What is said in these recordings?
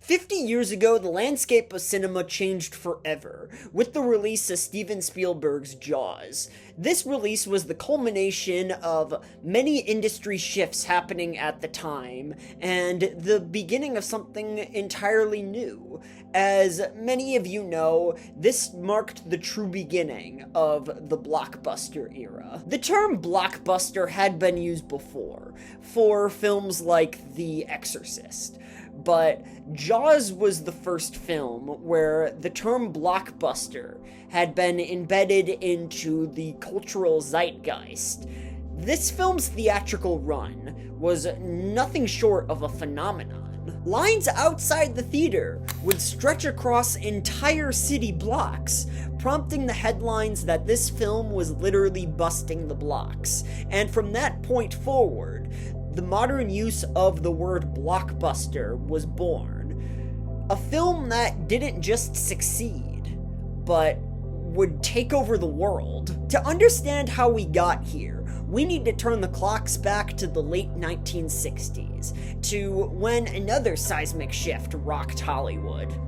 50 years ago, the landscape of cinema changed forever, with the release of Steven Spielberg's Jaws. This release was the culmination of many industry shifts happening at the time, and the beginning of something entirely new. As many of you know, this marked the true beginning of the blockbuster era. The term blockbuster had been used before, for films like The Exorcist. But Jaws was the first film where the term blockbuster had been embedded into the cultural zeitgeist. This film's theatrical run was nothing short of a phenomenon. Lines outside the theater would stretch across entire city blocks, prompting the headlines that this film was literally busting the blocks. And from that point forward, the modern use of the word blockbuster was born. A film that didn't just succeed, but would take over the world. To understand how we got here, we need to turn the clocks back to the late 1960s, to when another seismic shift rocked Hollywood.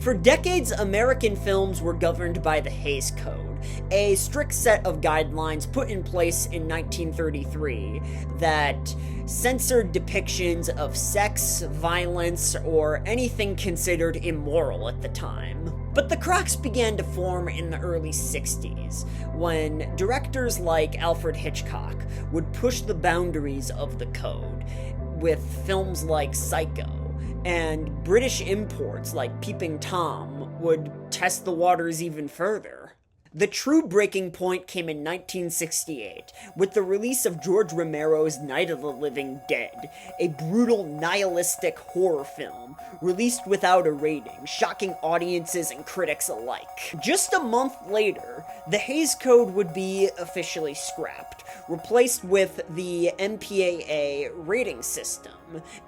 For decades, American films were governed by the Hays Code, a strict set of guidelines put in place in 1933 that censored depictions of sex, violence, or anything considered immoral at the time. But the cracks began to form in the early 60s, when directors like Alfred Hitchcock would push the boundaries of the code, with films like Psycho, and British imports like Peeping Tom would test the waters even further. The true breaking point came in 1968, with the release of George Romero's Night of the Living Dead, a brutal, nihilistic horror film, released without a rating, shocking audiences and critics alike. Just a month later, the Hays Code would be officially scrapped, replaced with the MPAA rating system,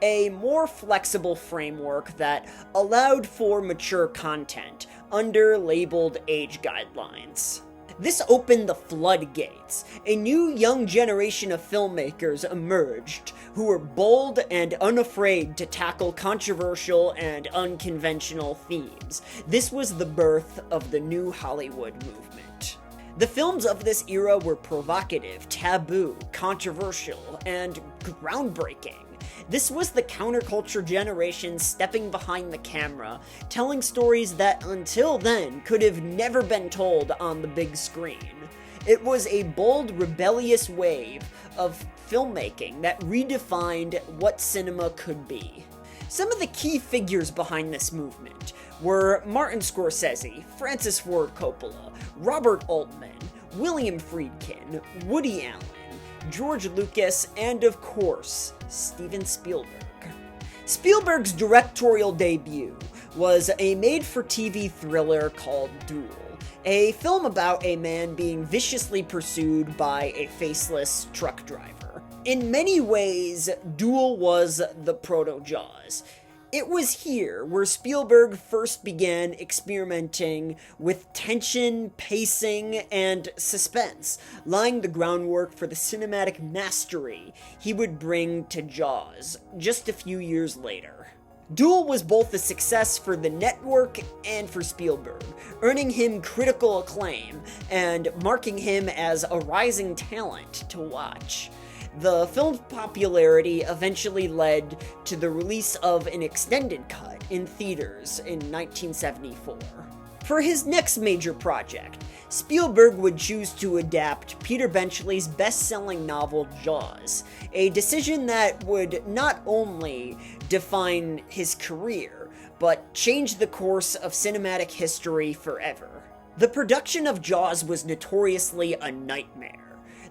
a more flexible framework that allowed for mature content under labeled age guidelines. This opened the floodgates. A new young generation of filmmakers emerged who were bold and unafraid to tackle controversial and unconventional themes. This was the birth of the new Hollywood movement. The films of this era were provocative, taboo, controversial, and groundbreaking. This was the counterculture generation stepping behind the camera, telling stories that until then could have never been told on the big screen. It was a bold, rebellious wave of filmmaking that redefined what cinema could be. Some of the key figures behind this movement were Martin Scorsese, Francis Ford Coppola, Robert Altman, William Friedkin, Woody Allen, George Lucas, and of course, Steven Spielberg. Spielberg's directorial debut was a made-for-TV thriller called Duel, a film about a man being viciously pursued by a faceless truck driver. In many ways, Duel was the proto-Jaws. It was here where Spielberg first began experimenting with tension, pacing, and suspense, laying the groundwork for the cinematic mastery he would bring to Jaws just a few years later. Duel was both a success for the network and for Spielberg, earning him critical acclaim and marking him as a rising talent to watch. The film's popularity eventually led to the release of an extended cut in theaters in 1974. For his next major project, Spielberg would choose to adapt Peter Benchley's best-selling novel Jaws, a decision that would not only define his career, but change the course of cinematic history forever. The production of Jaws was notoriously a nightmare.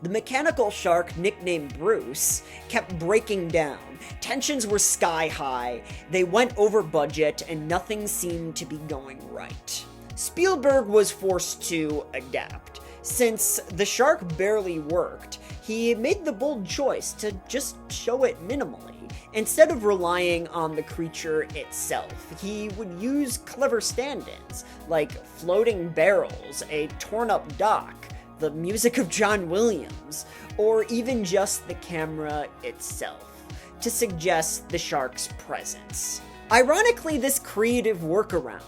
The mechanical shark, nicknamed Bruce, kept breaking down. Tensions were sky high, they went over budget, and nothing seemed to be going right. Spielberg was forced to adapt. Since the shark barely worked, he made the bold choice to just show it minimally. Instead of relying on the creature itself, he would use clever stand-ins, like floating barrels, a torn-up dock, the music of John Williams, or even just the camera itself, to suggest the shark's presence. Ironically, this creative workaround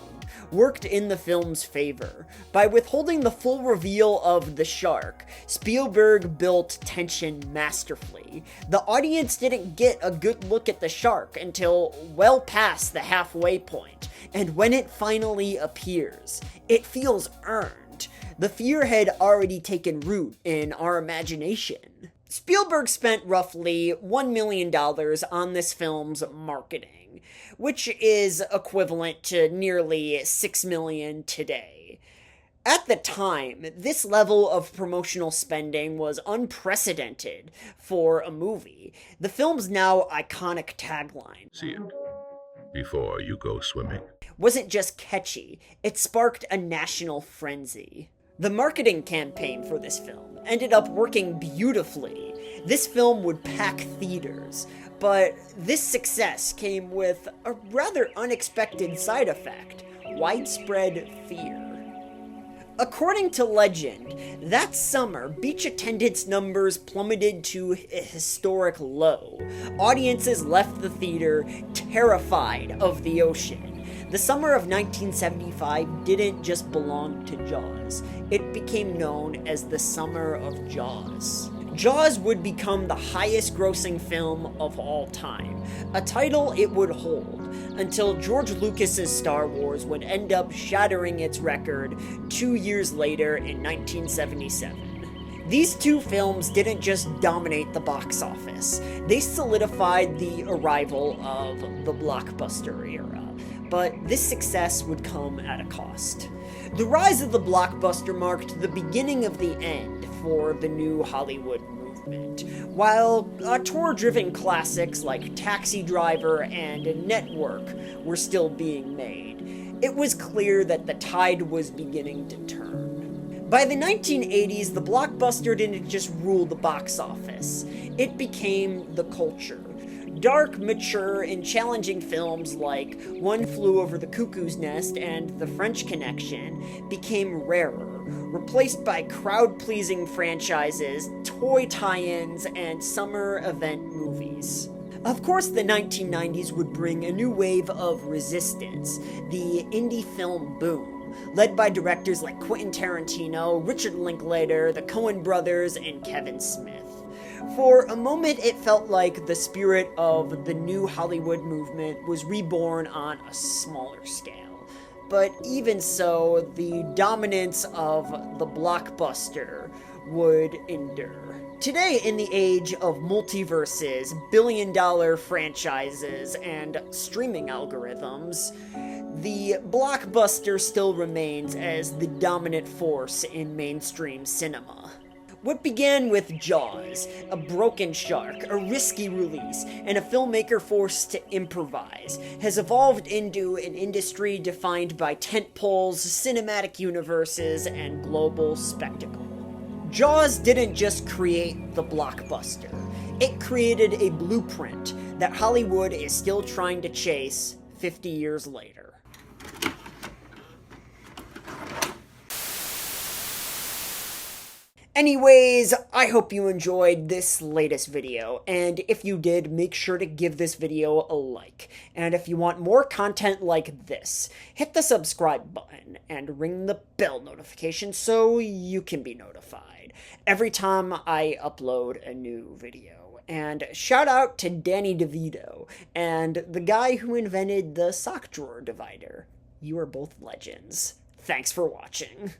worked in the film's favor. By withholding the full reveal of the shark, Spielberg built tension masterfully. The audience didn't get a good look at the shark until well past the halfway point, and when it finally appears, it feels earned. The fear had already taken root in our imagination. Spielberg spent roughly $1 million on this film's marketing, which is equivalent to nearly $6 million today. At the time, this level of promotional spending was unprecedented for a movie. The film's now iconic tagline, "See it before you go swimming," wasn't just catchy, it sparked a national frenzy. The marketing campaign for this film ended up working beautifully. This film would pack theaters, but this success came with a rather unexpected side effect: widespread fear. According to legend, that summer, beach attendance numbers plummeted to a historic low. Audiences left the theater terrified of the ocean. The summer of 1975 didn't just belong to Jaws. It became known as the Summer of Jaws. Jaws would become the highest grossing film of all time, a title it would hold until George Lucas's Star Wars would end up shattering its record 2 years later in 1977. These two films didn't just dominate the box office, they solidified the arrival of the blockbuster era. But this success would come at a cost. The rise of the blockbuster marked the beginning of the end for the new Hollywood movement. While tour-driven classics like Taxi Driver and Network were still being made, it was clear that the tide was beginning to turn. By the 1980s, the blockbuster didn't just rule the box office, it became the culture. Dark, mature, and challenging films like One Flew Over the Cuckoo's Nest and The French Connection became rarer, replaced by crowd-pleasing franchises, toy tie-ins, and summer event movies. Of course, the 1990s would bring a new wave of resistance, the indie film boom, led by directors like Quentin Tarantino, Richard Linklater, the Coen brothers, and Kevin Smith. For a moment, it felt like the spirit of the new Hollywood movement was reborn on a smaller scale. But even so, the dominance of the blockbuster would endure. Today, in the age of multiverses, billion-dollar franchises, and streaming algorithms, the blockbuster still remains as the dominant force in mainstream cinema. What began with Jaws, a broken shark, a risky release, and a filmmaker forced to improvise, has evolved into an industry defined by tentpoles, cinematic universes, and global spectacle. Jaws didn't just create the blockbuster, it created a blueprint that Hollywood is still trying to chase 50 years later. Anyways, I hope you enjoyed this latest video, and if you did, make sure to give this video a like. And if you want more content like this, hit the subscribe button and ring the bell notification so you can be notified every time I upload a new video. And shout out to Danny DeVito and the guy who invented the sock drawer divider. You are both legends. Thanks for watching.